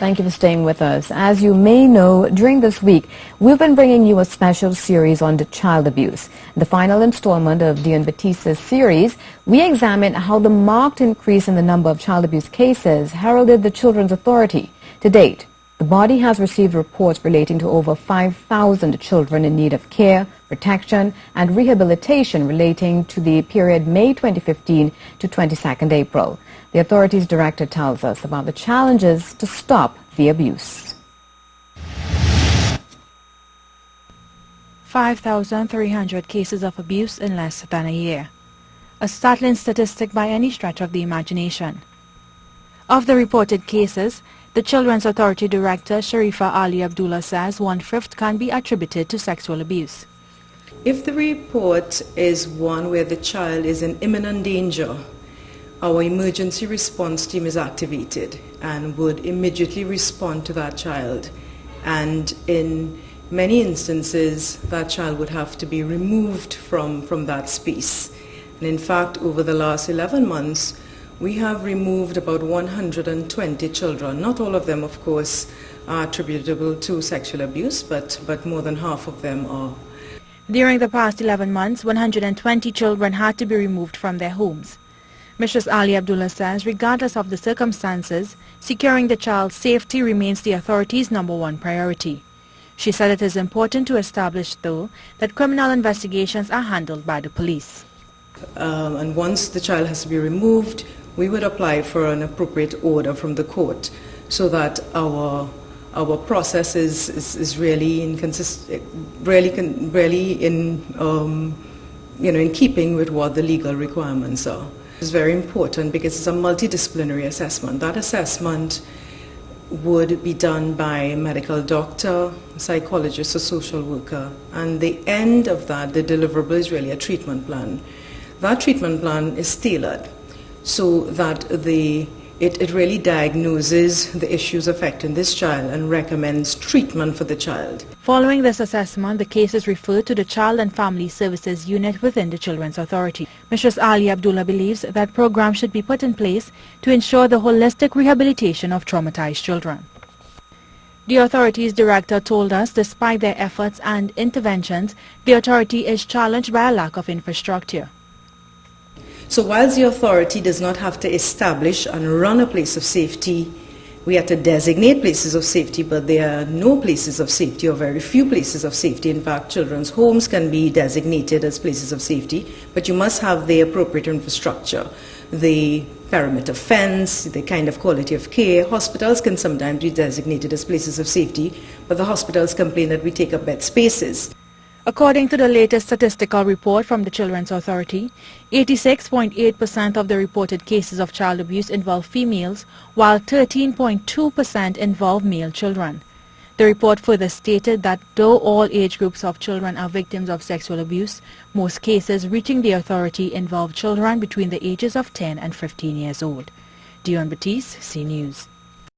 Thank you for staying with us. As you may know, during this week, we've been bringing you a special series on child abuse. In the final installment of Dion Batista's series, we examine how the marked increase in the number of child abuse cases heralded the Children's Authority. To date, the body has received reports relating to over 5,000 children in need of care, protection and rehabilitation relating to the period May 2015 to 22nd April. The authority's director tells us about the challenges to stop the abuse. 5,300 cases of abuse in less than a year. A startling statistic by any stretch of the imagination. Of the reported cases, the Children's Authority Director Sharifa Ali Abdullah says 1/5 can be attributed to sexual abuse. If the report is one where the child is in imminent danger, our emergency response team is activated and would immediately respond to that child. And in many instances, that child would have to be removed from that space. And in fact, over the last 11 months, we have removed about 120 children. Not all of them, of course, are attributable to sexual abuse, but more than half of them are. During the past 11 months, 120 children had to be removed from their homes. Mrs. Ali Abdullah says, regardless of the circumstances, securing the child's safety remains the authority's #1 priority. She said it is important to establish, though, that criminal investigations are handled by the police. And once the child has to be removed, we would apply for an appropriate order from the court so that our process is really in keeping with what the legal requirements are. It's very important because it's a multidisciplinary assessment. That assessment would be done by a medical doctor, psychologist, or social worker, and the end of that, the deliverable, is really a treatment plan. That treatment plan is tailored so that it really diagnoses the issues affecting this child and recommends treatment for the child. Following this assessment, the case is referred to the Child and Family Services Unit within the Children's Authority. Mrs. Ali Abdullah believes that programs should be put in place to ensure the holistic rehabilitation of traumatized children. The authority's director told us despite their efforts and interventions, the authority is challenged by a lack of infrastructure. So whilst the authority does not have to establish and run a place of safety, we have to designate places of safety, but there are no places of safety or very few places of safety. In fact, children's homes can be designated as places of safety, but you must have the appropriate infrastructure, the perimeter fence, the kind of quality of care. Hospitals can sometimes be designated as places of safety, but the hospitals complain that we take up bed spaces. According to the latest statistical report from the Children's Authority, 86.8% of the reported cases of child abuse involve females, while 13.2% involve male children. The report further stated that though all age groups of children are victims of sexual abuse, most cases reaching the authority involve children between the ages of 10 and 15 years old. Dion Batiste, C News.